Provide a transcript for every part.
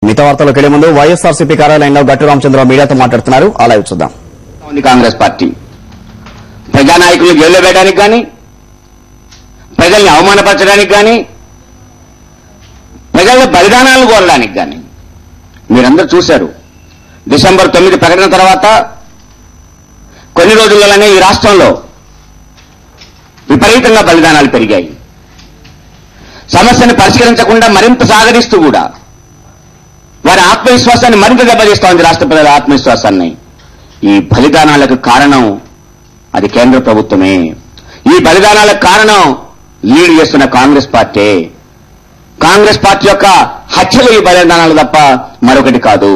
మిగతా వార్తలకు వెళ్లే ముందు వైఎస్ఆర్సీపీ కార్యాలయంలో గట్టు రామచంద్రరావు మీడియాతో మాట్లాడుతున్నారు. ఆ లైవ్ చూద్దాం. కాంగ్రెస్ పార్టీ ప్రజానాయకులను జైల్లో పెట్టడానికి కానీ, ప్రజల్ని అవమానపరచడానికి కానీ, ప్రజల బలిదానాలను కోరడానికి కానీ మీరందరూ చూశారు. డిసెంబర్ 9 ప్రకటన తర్వాత కొన్ని రోజుల్లోనే ఈ రాష్ట్రంలో విపరీతంగా బలిదానాలు పెరిగాయి. సమస్యను పరిష్కరించకుండా మరింత సాగరిస్తూ కూడా వారి ఆత్మవిశ్వాసాన్ని మరింత దెబ్బతీస్తోంది. రాష్ట్ర ప్రజల ఆత్మవిశ్వాసాన్ని. ఈ బలిదానాలకు కారణం అది కేంద్ర ప్రభుత్వమే. ఈ బలిదానాలకు కారణం లీడ్ చేస్తున్న కాంగ్రెస్ పార్టీ. కాంగ్రెస్ పార్టీ యొక్క హత్యలు ఈ బలిదానాలు తప్ప మరొకటి కాదు.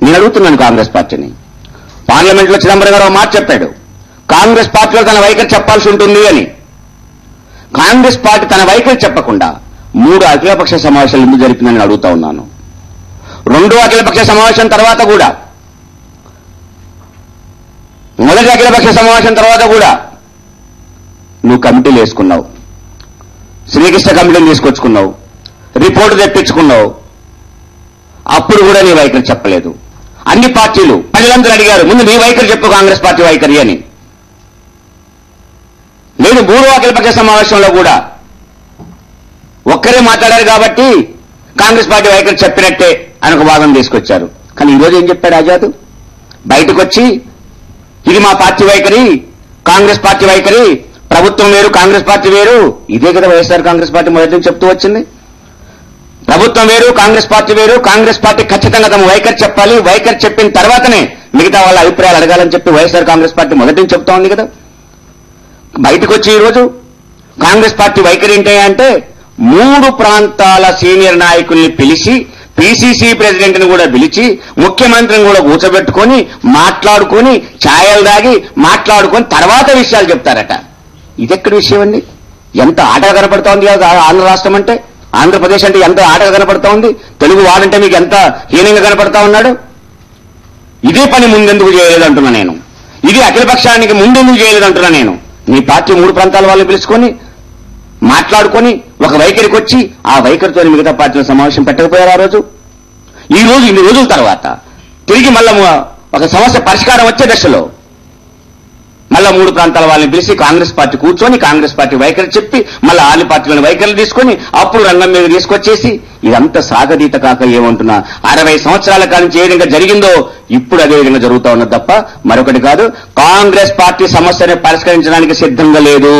నేను అడుగుతున్నాను కాంగ్రెస్ పార్టీని. పార్లమెంట్లో చిదంబరం గారు మాట చెప్పాడు, కాంగ్రెస్ పార్టీలో తన వైఖరి చెప్పాల్సి ఉంటుంది అని. కాంగ్రెస్ పార్టీ తన వైఖరి చెప్పకుండా 3 అఖిలపక్ష సమావేశాలు ఎందుకు జరిపిందని అడుగుతా ఉన్నాను. 2వ అఖిలపక్ష సమావేశం తర్వాత కూడా, మొదటి అఖిలపక్ష సమావేశం తర్వాత కూడా నువ్వు కమిటీలు వేసుకున్నావు, శ్రీకృష్ణ కమిటీని తీసుకొచ్చుకున్నావు, రిపోర్టు తెప్పించుకున్నావు. అప్పుడు కూడా నీ వైఖరి చెప్పలేదు. అన్ని పార్టీలు ప్రజలందరూ అడిగారు, ముందు నీ వైఖరి చెప్పు కాంగ్రెస్ పార్టీ వైఖరి అని. లేదు, 3వ అఖిలపక్ష సమావేశంలో కూడా ఒక్కరే మాట్లాడారు కాబట్టి కాంగ్రెస్ పార్టీ వైఖరి చెప్పినట్టే అని ఒక వాదన తీసుకొచ్చారు. కానీ ఈరోజు ఏం చెప్పాడు ఆజాద్? బయటకు వచ్చి ఇది మా పార్టీ వైఖరి, కాంగ్రెస్ పార్టీ వైఖరి, ప్రభుత్వం వేరు కాంగ్రెస్ పార్టీ వేరు. ఇదే కదా వైఎస్ఆర్ కాంగ్రెస్ పార్టీ మొదటి నుంచి చెప్తూ వచ్చింది. ప్రభుత్వం వేరు కాంగ్రెస్ పార్టీ వేరు, కాంగ్రెస్ పార్టీ ఖచ్చితంగా తమ వైఖరి చెప్పాలి, వైఖరి చెప్పిన తర్వాతనే మిగతా వాళ్ళ అభిప్రాయాలు అడగాలని చెప్పి వైఎస్ఆర్ కాంగ్రెస్ పార్టీ మొదటి నుంచి చెప్తా ఉంది కదా. బయటకు వచ్చి ఈరోజు కాంగ్రెస్ పార్టీ వైఖరి ఏంటి అంటే 3 ప్రాంతాల సీనియర్ నాయకుల్ని పిలిచి, పిసిసి ప్రెసిడెంట్ని కూడా పిలిచి, ముఖ్యమంత్రిని కూడా కూర్చోబెట్టుకొని మాట్లాడుకొని, ఛాయలు దాగి మాట్లాడుకొని తర్వాత విషయాలు చెప్తారట. ఇదెక్కడి విషయం అండి? ఎంత ఆటగా కనపడతా ఉంది ఆంధ్ర రాష్ట్రం అంటే, ఆంధ్రప్రదేశ్ అంటే ఎంత ఆటగా కనపడతా ఉంది. తెలుగు వాడంటే మీకు ఎంత హీనంగా కనపడతా ఉన్నాడు. ఇదే పని ముందెందుకు చేయలేదంటున్నా నేను. ఇది అఖిలపక్షానికి ముందెందుకు చేయలేదంటున్నా నేను. నీ పార్టీ 3 ప్రాంతాల వాళ్ళని పిలుచుకొని మాట్లాడుకొని ఒక వైఖరికి వచ్చి ఆ వైఖరితో మిగతా పార్టీల సమావేశం పెట్టకపోయారు. ఆ రోజు ఈ రోజు ఇన్ని రోజుల తర్వాత తిరిగి మళ్ళా ఒక సమస్య పరిష్కారం వచ్చే దశలో మళ్ళా 3 ప్రాంతాల వాళ్ళని పిలిచి కాంగ్రెస్ పార్టీ కూర్చొని కాంగ్రెస్ పార్టీ వైఖరి చెప్పి మళ్ళా ఆలి పార్టీలను వైఖరులు తీసుకొని అప్పుడు రంగం మీద తీసుకొచ్చేసి ఇదంతా సాగదీత కాక ఏమంటున్నా 60 సంవత్సరాల కాలం ఏ విధంగా జరిగిందో ఇప్పుడు అదే విధంగా జరుగుతూ ఉన్నది తప్ప మరొకటి కాదు. కాంగ్రెస్ పార్టీ సమస్యను పరిష్కరించడానికి సిద్ధంగా లేదు.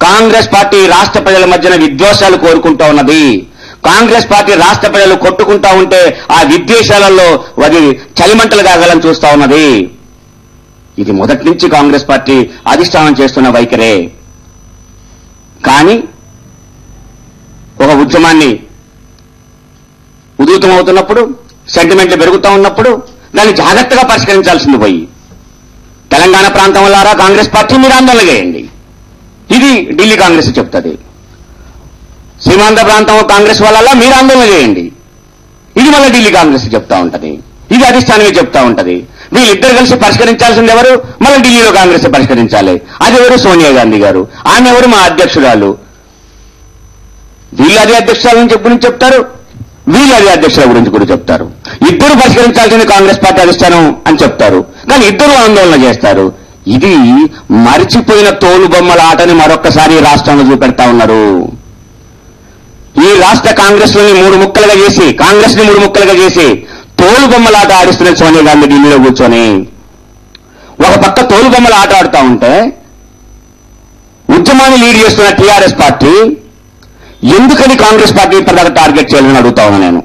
కాంగ్రెస్ పార్టీ రాష్ట్ర ప్రజల మధ్యన విద్వేషాలు కోరుకుంటా ఉన్నది. కాంగ్రెస్ పార్టీ రాష్ట్ర ప్రజలు కొట్టుకుంటా ఉంటే ఆ విద్వేషాలలో అది చలిమంటలు కాగాలని చూస్తా ఉన్నది. ఇది మొదటి నుంచి కాంగ్రెస్ పార్టీ అధిష్టానం చేస్తున్న వైఖరే. కానీ ఒక ఉద్యమాన్ని ఉధృతమవుతున్నప్పుడు, సెంటిమెంట్లు పెరుగుతూ ఉన్నప్పుడు దాన్ని జాగ్రత్తగా పరిష్కరించాల్సింది పోయి తెలంగాణ ప్రాంతం వల్ల కాంగ్రెస్ పార్టీ మీరు ఆందోళన చేయండి, ఇది ఢిల్లీ కాంగ్రెస్ చెప్తుంది. సీమాంధ్ర ప్రాంతం కాంగ్రెస్ వల్ల మీరు ఆందోళన చేయండి, ఇది మళ్ళీ ఢిల్లీ కాంగ్రెస్ చెప్తా ఉంటది, ఇది అధిష్టానమే చెప్తా ఉంటది. వీళ్ళిద్దరు కలిసి పరిష్కరించాల్సింది ఎవరు? మళ్ళీ ఢిల్లీలో కాంగ్రెస్ పరిష్కరించాలి. అది ఎవరు? సోనియా గాంధీ గారు. ఆమె ఎవరు? మా అధ్యక్షురాలు. వీళ్ళు అదే అధ్యక్షురాలని గురించి చెప్తారు, వీళ్ళు అదే అధ్యక్షుల గురించి కూడా చెప్తారు. ఇద్దరు పరిష్కరించాల్సింది కాంగ్రెస్ పార్టీ అధిష్టానం అని చెప్తారు, కానీ ఇద్దరు ఆందోళన చేస్తారు. ఇది మరిచిపోయిన తోలుబొమ్మల ఆటని మరొక్కసారి రాష్ట్రంలో చూపెడతా ఉన్నారు. ఈ రాష్ట్ర కాంగ్రెస్ ని 3 ముక్కలుగా చేసి, కాంగ్రెస్ ని 3 ముక్కలుగా చేసి తోలుబొమ్మలాట ఆడిస్తున్న సోనియా గాంధీ ఢిల్లీలో కూర్చొని ఒక పక్క తోలుబొమ్మల ఆట ఆడుతూ ఉంటే ఉద్యమాన్ని లీడ్ చేస్తున్న టీఆర్ఎస్ పార్టీ ఎందుకని కాంగ్రెస్ పార్టీ ఇప్పటిదాకా టార్గెట్ చేయాలని అడుగుతా ఉన్నా నేను.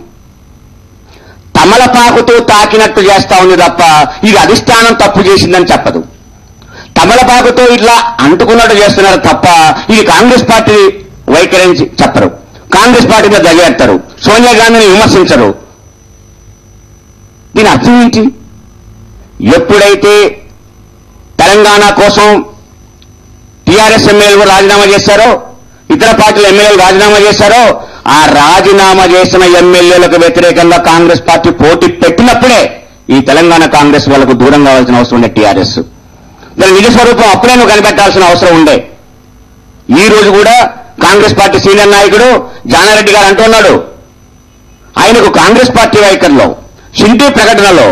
తమలపాకుతో తాకినట్టు చేస్తా ఉంది తప్ప ఇది అధిష్టానం తప్పు చేసిందని చెప్పదు. తమలపాకుతో ఇట్లా అంటుకున్నట్టు చేస్తున్నారు తప్ప ఇది కాంగ్రెస్ పార్టీ వైఖరి చెప్పరు. కాంగ్రెస్ పార్టీ మీద దగేస్తారు, సోనియా గాంధీని విమర్శించరు. దీని అర్థం ఏంటి? ఎప్పుడైతే తెలంగాణ కోసం టీఆర్ఎస్ ఎమ్మెల్యేలు రాజీనామా చేశారో, ఇతర పార్టీల ఎమ్మెల్యేలు రాజీనామా చేశారో, ఆ రాజీనామా చేసిన ఎమ్మెల్యేలకు వ్యతిరేకంగా కాంగ్రెస్ పార్టీ పోటీ పెట్టినప్పుడే ఈ తెలంగాణ కాంగ్రెస్ వాళ్లకు దూరం కావాల్సిన అవసరం ఉండే టీఆర్ఎస్. దాని నిజ స్వరూపం అప్పుడే నువ్వు కనిపెట్టాల్సిన అవసరం ఉండే. ఈ రోజు కూడా కాంగ్రెస్ పార్టీ సీనియర్ నాయకుడు జానారెడ్డి గారు అంటున్నాడు, ఆయనకు కాంగ్రెస్ పార్టీ వైఖరిలో, షింటూ ప్రకటనలో,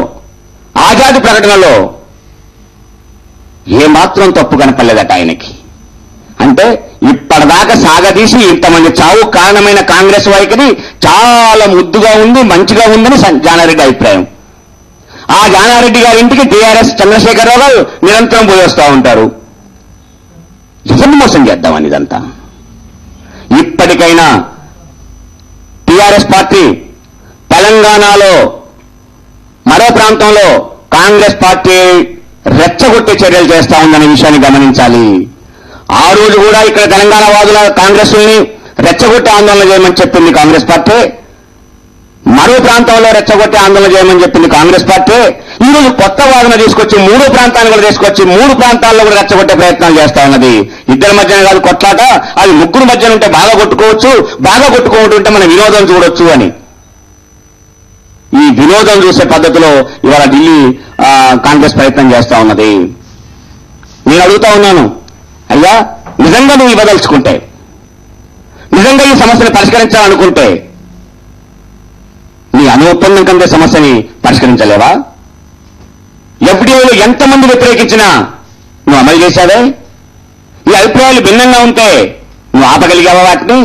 ఆజాద్ ప్రకటనలో ఏమాత్రం తప్పు కనపడలేదట ఆయనకి. అంటే ఇప్పటిదాకా సాగదీసి ఇంతమంది చావు కారణమైన కాంగ్రెస్ వైఖరి చాలా ముద్దుగా ఉంది, మంచిగా ఉందని జానారెడ్డి అభిప్రాయం. ఆ జానారెడ్డి గారి ఇంటికి టీఆర్ఎస్ చంద్రశేఖరరావు గారు నిరంతరం పోయి వస్తూ ఉంటారు. ఎవరిని మోసం చేద్దామని ఇదంతా. ఇప్పటికైనా టీఆర్ఎస్ పార్టీ తెలంగాణలో మరో ప్రాంతంలో కాంగ్రెస్ పార్టీ రెచ్చగొట్టే చర్యలు చేస్తా ఉందనే విషయాన్ని గమనించాలి. ఆ రోజు కూడా ఇక్కడ తెలంగాణ వాదుల కాంగ్రెస్ని రెచ్చగొట్టి ఆందోళన చేయమని చెప్పింది కాంగ్రెస్ పార్టీ. మరో ప్రాంతంలో రెచ్చగొట్టి ఆందోళన చేయమని చెప్పింది కాంగ్రెస్ పార్టీ. ఈ రోజు కొత్త వాదన తీసుకొచ్చి 3 ప్రాంతాన్ని కూడా తీసుకొచ్చి 3 ప్రాంతాల్లో కూడా రెచ్చగొట్టే ప్రయత్నాలు చేస్తా ఉన్నది. ఇద్దరి మధ్యన కాదు కొట్లాట, అది 3 మధ్యన ఉంటే బాగా కొట్టుకోవచ్చు, బాగా కొట్టుకుంటుంటే మన వినోదం చూడొచ్చు అని. ఈ వినోదం చూసే పద్ధతిలో ఇవాళ ఢిల్లీ కాంగ్రెస్ ప్రయత్నం చేస్తా ఉన్నది. నేను అడుగుతా ఉన్నాను, అయ్యా నిజంగా నువ్వు ఇవ్వదలుచుకుంటే, నిజంగా ఈ సమస్యను పరిష్కరించాలనుకుంటే నీ ఒప్పందం కింద సమస్యని పరిష్కరించలేవా? ఎఫ్డీఐలో ఎంతమంది వ్యతిరేకించినా నువ్వు అమలు చేశావే? ఈ అభిప్రాయాలు భిన్నంగా ఉంటే నువ్వు ఆపగలిగావా వాటిని?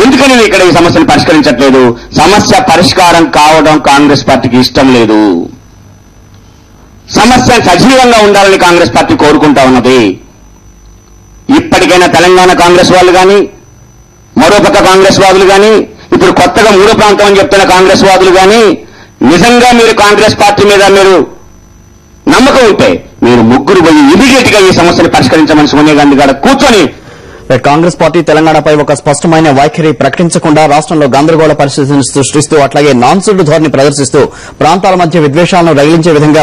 ఎందుకని నువ్వు ఇక్కడ ఈ సమస్యను పరిష్కరించట్లేదు? సమస్య పరిష్కారం కావడం కాంగ్రెస్ పార్టీకి ఇష్టం లేదు. సమస్య సజీవంగా ఉండాలని కాంగ్రెస్ పార్టీ కోరుకుంటా ఉన్నది. ఇప్పటికైనా తెలంగాణ కాంగ్రెస్ వాళ్ళు కానీ, మరోపక్క కాంగ్రెస్ వాదులు కానీ, ఇప్పుడు కొత్తగా 3 ప్రాంతం అని చెప్తున్న కాంగ్రెస్ వాదులు కానీ, నిజంగా మీరు కాంగ్రెస్ పార్టీ మీద మీరు నమ్మకం ఉంటే మీరు ముగ్గురు పోయి ఇమీడియట్ గా ఈ సమస్యను పరిష్కరించమని సోనియా గాంధీ గారు కూర్చొని. కాంగ్రెస్ పార్టీ తెలంగాణపై ఒక స్పష్టమైన వైఖరి ప్రకటించకుండా రాష్ట్రంలో గందరగోళ పరిస్థితిని సృష్టిస్తూ, అట్లాగే నాన్సుడు ధోరణి ప్రదర్శిస్తూ ప్రాంతాల మధ్య విద్వేషాలను రగిలించే విధంగా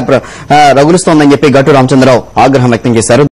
రగులుస్తోందని చెప్పి గట్టు రామచంద్రరావు ఆగ్రహం వ్యక్తం చేశారు.